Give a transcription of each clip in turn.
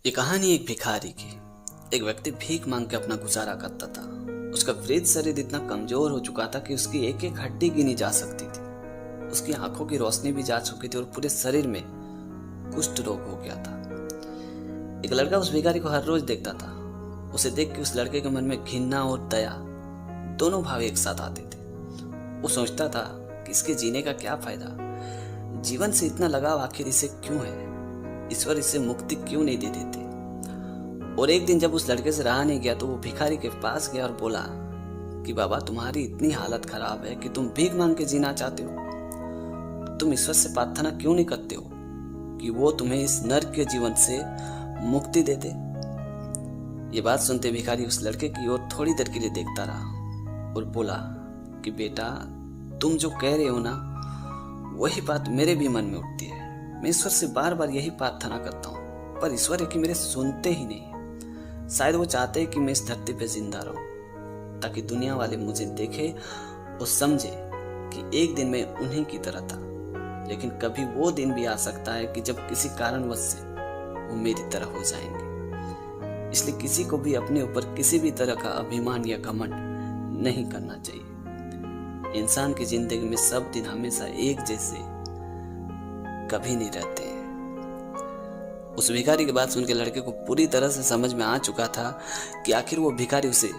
ये कहानी एक भिखारी की। एक व्यक्ति भीख मांग के अपना गुजारा करता था। उसका वृद्ध शरीर इतना कमजोर हो चुका था कि उसकी एक एक हड्डी गिनी जा सकती थी। उसकी आंखों की रोशनी भी जा चुकी थी और पूरे शरीर में कुष्ठ रोग हो गया था। एक लड़का उस भिखारी को हर रोज देखता था। उसे देख के उस लड़के के मन में घृणा और दया दोनों भाव एक साथ आते थे। वो सोचता था कि इसके जीने का क्या फायदा, जीवन से इतना लगाव आखिर इसे क्यों है, ईश्वर इसे मुक्ति क्यों नहीं दे देते। और एक दिन जब उस लड़के से रहा नहीं गया तो वो भिखारी के पास गया और बोला कि बाबा, तुम्हारी इतनी हालत खराब है कि तुम भीख मांग के जीना चाहते हो। तुम ईश्वर से प्रार्थना क्यों नहीं करते हो कि वो तुम्हें इस नर्क के जीवन से मुक्ति दे दे। ये बात सुनते भिखारी उस लड़के की ओर थोड़ी देर के लिए देखता रहा और बोला कि बेटा, तुम जो कह रहे हो ना, वही बात मेरे भी मन में उठती है। मैं ईश्वर से बार बार यही प्रार्थना करता हूँ, पर ईश्वर है कि मेरे सुनते ही नहीं। शायद वो चाहते हैं कि मैं इस धरती पे जिंदा रहूं, ताकि दुनिया वाले मुझे देखे और समझे कि एक दिन मैं उन्हीं की तरह था। लेकिन कभी वो दिन भी आ सकता है कि जब किसी कारणवश से वो मेरी तरह हो जाएंगे। इसलिए किसी को भी अपने ऊपर किसी भी तरह का अभिमान या घमंड नहीं करना चाहिए। इंसान की जिंदगी में सब दिन हमेशा एक जैसे कभी नहीं रहते। उस भिखारी की बात सुन के लड़के को पूरी तरह से समझ में आ चुका था कि आखिर वो भिखारी उसे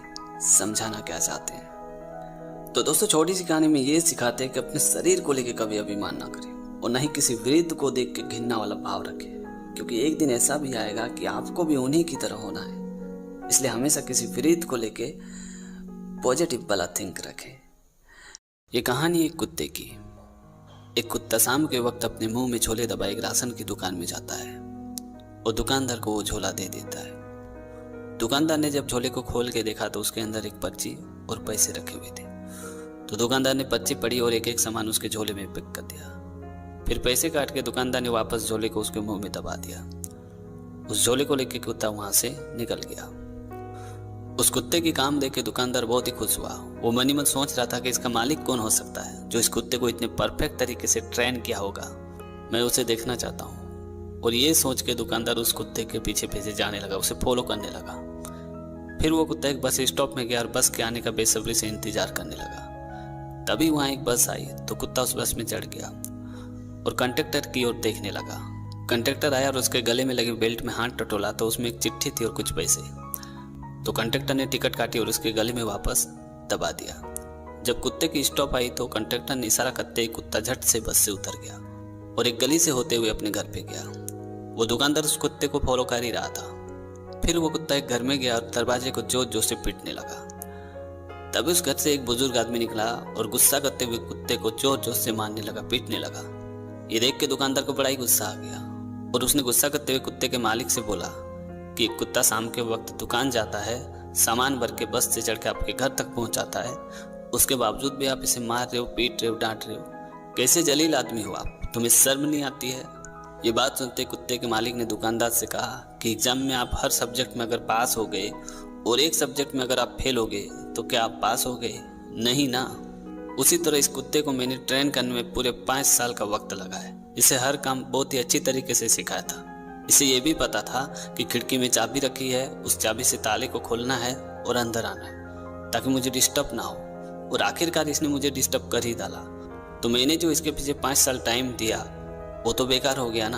समझाना क्या चाहते हैं। तो दोस्तों, छोटी सी कहानी में ये सिखाते हैं कि अपने शरीर को लेकर कभी अभिमान ना करें और ना ही किसी वृद्ध को देख के घृणा वाला भाव रखें, क्योंकि एक दिन ऐसा भी आएगा कि आपको भी उन्हीं की तरह होना है। इसलिए हमेशा किसी वृद्ध को लेके पॉजिटिव वाला थिंक रखें। ये कहानी एक कुत्ते की। एक कुत्ता शाम के वक्त अपने मुंह में झोले दबाए एक राशन की दुकान में जाता है और दुकानदार को वो झोला दे देता है। दुकानदार ने जब झोले को खोल के देखा तो उसके अंदर एक पर्ची और पैसे रखे हुए थे। तो दुकानदार ने पर्ची पढ़ी और एक एक सामान उसके झोले में पैक कर दिया। फिर पैसे काट के दुकानदार ने वापस झोले को उसके मुंह में दबा दिया। उस झोले को लेकर कुत्ता वहां से निकल गया। उस कुत्ते की काम देख के दुकानदार बहुत ही खुश हुआ। वो मन ही मन सोच रहा था कि इसका मालिक कौन हो सकता है जो इस कुत्ते को इतने परफेक्ट तरीके से ट्रेन किया होगा। मैं उसे देखना चाहता हूँ। और ये सोच के दुकानदार उस कुत्ते के पीछे पीछे जाने लगा, उसे फॉलो करने लगा। फिर वो कुत्ता एक बस स्टॉप में गया और बस के आने का बेसब्री से इंतजार करने लगा। तभी वहां एक बस आई तो कुत्ता उस बस में चढ़ गया और कंडक्टर की ओर देखने लगा। कंडक्टर आया और उसके गले में लगे बेल्ट में हाथ टटोला तो उसमें एक चिट्ठी थी और कुछ पैसे। तो कंडक्टर ने टिकट काटी और उसके गले में वापस दबा दिया। जब कुत्ते की स्टॉप आई तो कंडक्टर ने इशारा करते ही कुत्ता झट से बस से उतर गया और एक गली से होते हुए अपने घर पे गया। वो दुकानदार उस कुत्ते को फॉलो कर ही रहा था। फिर वो कुत्ता एक घर में गया और दरवाजे को जोर जोर से पीटने लगा। तभी उस घर से एक बुजुर्ग आदमी निकला और गुस्सा करते हुए कुत्ते को जोर जोर से मारने लगा, पीटने लगा। ये देख के दुकानदार को बड़ा ही गुस्सा आ गया और उसने गुस्सा करते हुए कुत्ते के मालिक से बोला कि एक कुत्ता शाम के वक्त दुकान जाता है, सामान भर के बस से चढ़ के आपके घर तक पहुंचाता है, उसके बावजूद भी आप इसे मार रहे हो, पीट रहे हो, डांट रहे हो। कैसे जलील आदमी हो आप, तुम्हें शर्म नहीं आती है। ये बात सुनते कुत्ते के मालिक ने दुकानदार से कहा कि एग्जाम में आप हर सब्जेक्ट में अगर पास हो गए और एक सब्जेक्ट में अगर आप फेल हो गए तो क्या आप पास हो गए? नहीं ना। उसी तरह इस कुत्ते को मैंने ट्रेन करने में पूरे 5 साल का वक्त लगा है। इसे हर काम बहुत ही अच्छी तरीके से सिखाया था। इसे ये भी पता था कि खिड़की में चाबी रखी है, उस चाबी से ताले को खोलना है और अंदर आना है ताकि मुझे डिस्टर्ब ना हो। और आखिरकार इसने मुझे डिस्टर्ब कर ही डाला। तो मैंने जो इसके पीछे 5 साल टाइम दिया वो तो बेकार हो गया ना।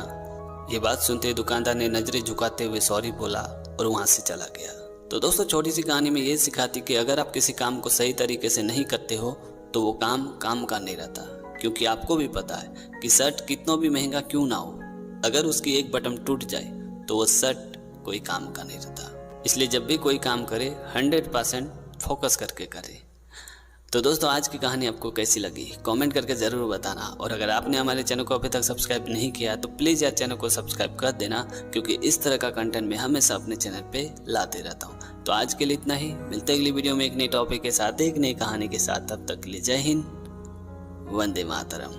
ये बात सुनते दुकानदार ने नजरें झुकाते हुए सॉरी बोला और वहां से चला गया। तो दोस्तों, छोटी सी कहानी में ये सिखाती कि अगर आप किसी काम को सही तरीके से नहीं करते हो तो वो काम काम का नहीं रहता। क्योंकि आपको भी पता है कि शर्ट कितना भी महंगा क्यों ना हो, अगर उसकी एक बटन टूट जाए तो वो शर्ट कोई काम का नहीं रहता। इसलिए जब भी कोई काम करे 100% फोकस करके करे। तो दोस्तों, आज की कहानी आपको कैसी लगी कमेंट करके ज़रूर बताना। और अगर आपने हमारे चैनल को अभी तक सब्सक्राइब नहीं किया तो प्लीज़ यार चैनल को सब्सक्राइब कर देना, क्योंकि इस तरह का कंटेंट मैं हमेशा अपने चैनल पे लाते रहता हूँ। तो आज के लिए इतना ही। मिलते हैं अगली वीडियो में एक नई टॉपिक के साथ, एक नई कहानी के साथ। तब तक के लिए जय हिंद, वंदे मातरम।